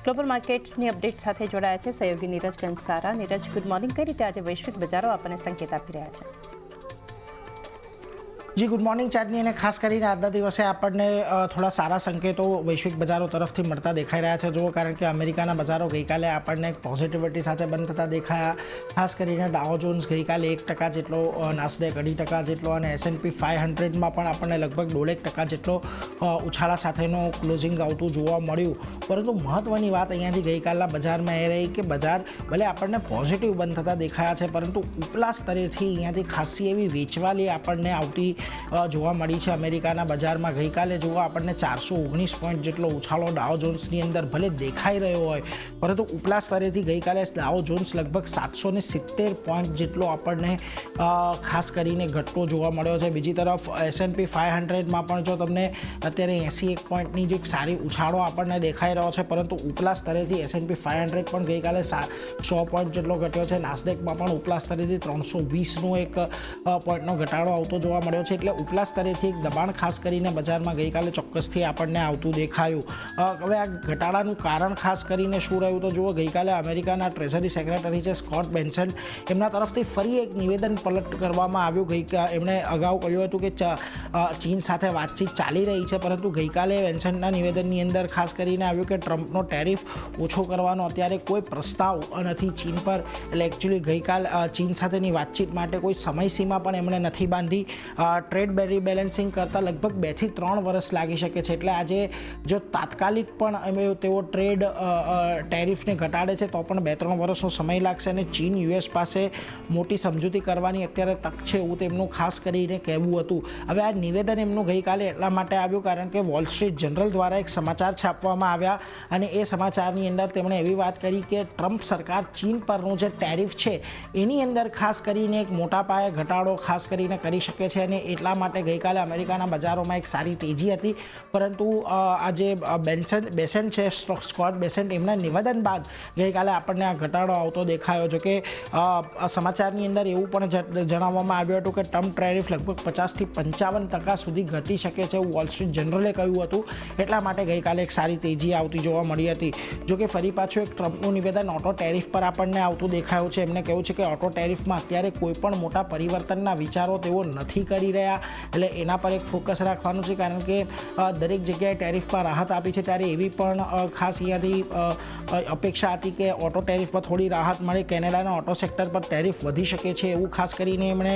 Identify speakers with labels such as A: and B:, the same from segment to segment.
A: Global માર્કેટ્સની update સાથે જોડાયા છે સહયોગી નીરજ કંસારા। Neeraj, good morning. કઈ રીતે આજે વૈશ્વિક બજારો આપણને સંકેત આપી રહ્યા છે?
B: જી ગુડ મોર્નિંગ ચાંદની, અને ખાસ કરીને આજના દિવસે આપણને થોડા સારા સંકેતો વૈશ્વિક બજારો તરફથી મળતા દેખાઈ રહ્યા છે। જુઓ, કારણ કે અમેરિકાના બજારો ગઈકાલે આપણને પોઝિટિવિટી સાથે બંધ થતા દેખાયા। ખાસ કરીને ડાઉ જોન્સ ગઈકાલે 1% જેટલો, નાસ્ડેક 2.5% જેટલો અને S&P 500માં પણ આપણને લગભગ 1.5% જેટલો ઉછાળા સાથેનું ક્લોઝિંગ આવતું જોવા મળ્યું। પરંતુ મહત્ત્વની વાત અહીંયાથી ગઈકાલના બજારમાં એ રહી કે બજાર ભલે આપણને પોઝિટિવ બંધ થતા દેખાયા છે, પરંતુ ઉપલા સ્તરેથી અહીંયાથી ખાસી એવી વેચવાલી આપણને આવતી જોવા મળી છે। અમેરિકાના બજારમાં ગઈકાલે જુઓ આપણને 419 પોઈન્ટ જેટલો ઉછાળો ડાઉ જોન્સની અંદર ભલે દેખાઈ રહ્યો હોય, પરંતુ ઉપલા સ્તરેથી ગઈકાલે ડાઉ જોન્સ લગભગ 770 પોઈન્ટ જેટલો આપણને ખાસ કરીને ઘટતો જોવા મળ્યો છે। બીજી તરફ S&P 500માં પણ જો તમને અત્યારે 81 પોઈન્ટની જે સારી ઉછાળો આપણને દેખાઈ રહ્યો છે, પરંતુ ઉપલા સ્તરેથી S&P 500 પણ ગઈકાલે 100 પોઈન્ટ જેટલો ઘટ્યો છે। નાસ્ડેકમાં પણ ઉપલા સ્તરેથી 320નો એક પોઈન્ટનો ઘટાડો આવતો જોવા મળ્યો છે। એટલે ઉપલા સ્તરેથી એક દબાણ ખાસ કરીને બજારમાં ગઈકાલે ચોક્કસથી આપણને આવતું દેખાયું। હવે આ ઘટાડાનું કારણ ખાસ કરીને શું રહ્યું તો જુઓ, ગઈકાલે અમેરિકાના ટ્રેઝરી સેક્રેટરી છે સ્કોટ બેન્સન, એમના તરફથી ફરી એક નિવેદન પલટ કરવામાં આવ્યું। એમણે અગાઉ કહ્યું હતું કે ચીન સાથે વાતચીત ચાલી રહી છે, પરંતુ ગઈકાલે બેન્સનના નિવેદનની અંદર ખાસ કરીને આવ્યું કે ટ્રમ્પનો ટેરિફ ઓછો કરવાનો અત્યારે કોઈ પ્રસ્તાવ નથી ચીન પર। એટલે એકચ્યુઅલી ગઈકાલ ચીન સાથેની વાતચીત માટે કોઈ સમયસીમા પણ એમણે નથી બાંધી। ટ્રેડ રીબેલેન્સિંગ કરતાં લગભગ 2 થી 3 વર્ષ લાગી શકે છે। એટલે આજે જો તાત્કાલિક પણ તેઓ ટ્રેડ ટેરિફને ઘટાડે છે તો પણ 2-3 વર્ષનો સમય લાગશે, અને ચીન US પાસે મોટી સમજૂતી કરવાની અત્યારે તક છે એવું તેમનું ખાસ કરીને કહેવું હતું। હવે આ નિવેદન એમનું ગઈકાલે એટલા માટે આવ્યું કારણ કે વોલ સ્ટ્રીટ જર્નલ દ્વારા એક સમાચાર છાપવામાં આવ્યા, અને એ સમાચારની અંદર તેમણે એવી વાત કરી કે ટ્રમ્પ સરકાર ચીન પરનું જે ટેરિફ છે એની અંદર ખાસ કરીને એક મોટા પાયે ઘટાડો ખાસ કરીને કરી શકે છે, અને એટલા માટે ગઈકાલે અમેરિકાના બજારોમાં એક સારી તેજી હતી। પરંતુ આજે બેસેન્ટ છે સ્કોટ બેસેન્ટ, એમના નિવેદન બાદ ગઈકાલે આપણને આ ઘટાડો આવતો દેખાયો। જો કે સમાચારની અંદર એવું પણ જણાવવામાં આવ્યું હતું કે ટ્રમ્પ ટેરિફ લગભગ 50 થી 55% સુધી ઘટી શકે છે એવું વોલ સ્ટ્રીટ જર્નલે કહ્યું હતું। એટલા માટે ગઈકાલે એક સારી તેજી આવતી જોવા મળી હતી। જો કે ફરી પાછું એક ટ્રમ્પનું નિવેદન ઓટો ટેરિફ પર આપણને આવતું દેખાયું છે। એમણે કહ્યું છે કે ઓટો ટેરિફમાં અત્યારે કોઈ પણ મોટા પરિવર્તનના વિચારો તેઓ નથી કરી રહ્યા, એટલે એના પર એક ફોકસ રાખવાનું છે, કારણ કે દરેક જગ્યાએ ટેરિફ પર રાહત આપી છે ત્યારે એવી પણ ખાસ અહીંયાથી અપેક્ષા હતી કે ઓટો ટેરિફ પર થોડી રાહત મળે। કેનેડાના ઓટો સેક્ટર પર ટેરિફ વધી શકે છે એવું ખાસ કરીને એમણે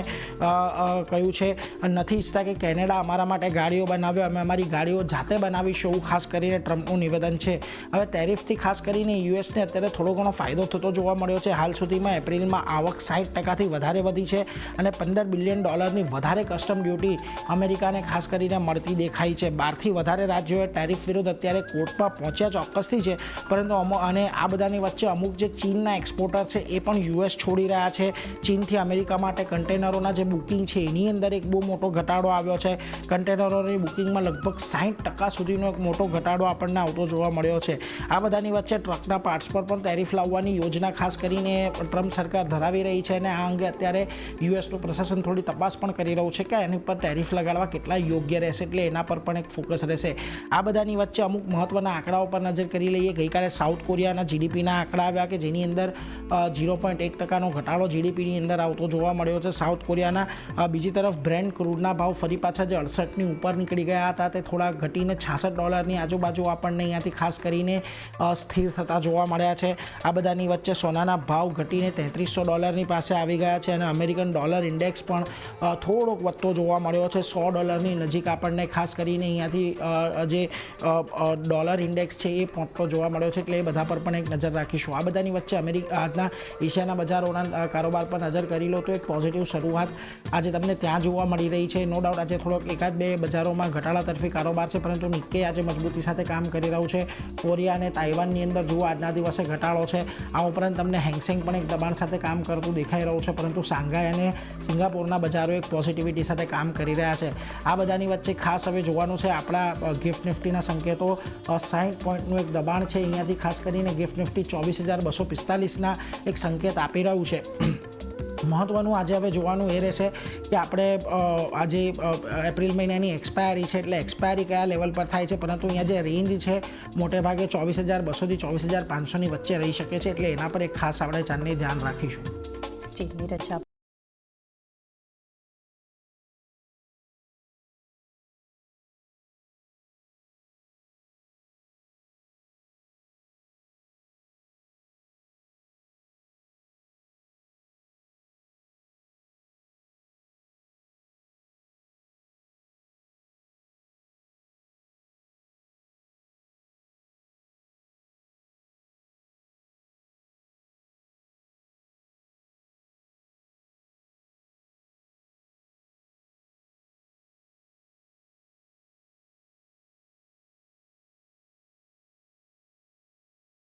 B: કહ્યું છે। નથી ઈચ્છતા કે કેનેડા અમારા માટે ગાડીઓ બનાવે, અમે અમારી ગાડીઓ જાતે બનાવીશું એવું ખાસ કરીને ટ્રમ્પનું નિવેદન છે। હવે ટેરિફથી ખાસ કરીને યુએસને અત્યારે થોડો ઘણો ફાયદો થતો જોવા મળ્યો છે। હાલ સુધીમાં એપ્રિલમાં આવક 60%થી વધારે વધી છે, અને $15 બિલિયન વધારે કસ્ટમ ડ્યુટી અમેરિકાને ખાસ કરીને મળતી દેખાઈ છે। 12થી વધારે રાજ્યોએ ટેરિફ વિરુદ્ધ અત્યારે કોર્ટમાં પહોંચ્યા ચોક્કસથી છે, પરંતુ અને આ બધાની વચ્ચે અમુક જે ચીનના એક્સપોર્ટર છે એ પણ US છોડી રહ્યા છે। ચીનથી અમેરિકા માટે કન્ટેનરોના જે બુકિંગ છે એની અંદર એક બહુ મોટો ઘટાડો આવ્યો છે। કન્ટેનરોની બુકિંગમાં લગભગ 60% સુધીનો એક મોટો ઘટાડો આપણને આવતો જોવા મળ્યો છે। આ બધાની વચ્ચે ટ્રકના પાર્ટ્સ પર પણ ટેરિફ લાવવાની યોજના ખાસ કરીને ટ્રમ્પ સરકાર ધરાવી રહી છે, અને આ અંગે અત્યારે USનું પ્રશાસન થોડી તપાસ પણ કરી રહ્યું છે કે એની પર ટેરિફ લગાડવા કેટલા યોગ્ય રહેશે, એટલે એના પર પણ એક ફોકસ રહેશે। આ બધાની વચ્ચે અમુક મહત્ત્વના આંકડાઓ પર નજર કરી લઈએ। ગઈકાલે સાઉથ કોરિયાના GDPના આંકડા આવ્યા કે જેની અંદર 0.1%નો ઘટાડો GDPની અંદર આવતો જોવા મળ્યો છે સાઉથ કોરિયાના। બીજી તરફ બ્રેન્ટ ક્રૂડના ભાવ ફરી પાછા જે 68ની ઉપર નીકળી ગયા હતા તે થોડા ઘટીને $66 આજુબાજુ આપણને અહીંયાથી ખાસ કરીને સ્થિર થતા જોવા મળ્યા છે। આ બધાની વચ્ચે સોનાના ભાવ ઘટીને $3300ની પાસે આવી ગયા છે, અને અમેરિકન ડોલર ઇન્ડેક્સ પણ થોડોક વધતો જોવા મળ્યો છે। $100ની નજીક આપણને ખાસ કરીને અહીંયાથી જે ડોલર ઇન્ડેક્સ છે એ પહોંચતો જોવા મળ્યો છે, એટલે એ બધા પર પણ એક નજર રાખીશું। આ બધાની વચ્ચે આજના એશિયાના બજારોના કારોબાર પર નજર કરી લો તો એક પોઝિટિવ શરૂઆત આજે તમને ત્યાં જોવા મળી રહી છે। નો ડાઉટ આજે થોડોક 1-2 બજારોમાં ઘટાડા તરફી કારોબાર છે, પરંતુ નિક્કેઈ આજે મજબૂતી સાથે કામ કરી રહ્યું છે। કોરિયા અને તાઇવાનની અંદર જુઓ આજના દિવસે ઘટાડો છે। આ ઉપરાંત તમને હેંગસેંગ પણ એક દબાણ સાથે કામ કરતું દેખાઈ રહ્યું છે, પરંતુ શાંઘાઈ અને સિંગાપોરના બજારો એક પોઝિટિવિટી સાથે કામ કરી રહ્યા છે। આ બધાની વચ્ચે ખાસ હવે જોવાનું છે આપણા ગિફ્ટ નિફ્ટીના સંકેતો। 60 પોઈન્ટનું એક દબાણ છે, અહીંયાથી ખાસ કરીને ગિફ્ટ નિફ્ટી 24,245ના એક સંકેત આપી રહ્યું છે। મહત્ત્વનું આજે હવે જોવાનું એ રહેશે કે આપણે આજે એપ્રિલ મહિનાની એક્સપાયરી છે, એટલે એક્સપાયરી કયા લેવલ પર થાય છે, પરંતુ અહીંયા જે રેન્જ છે મોટે ભાગે 24,200 થી 24,500ની વચ્ચે રહી શકે છે, એટલે એના પર એક ખાસ આપણે ચાંદની ધ્યાન રાખીશું.
A: જી નીરજ.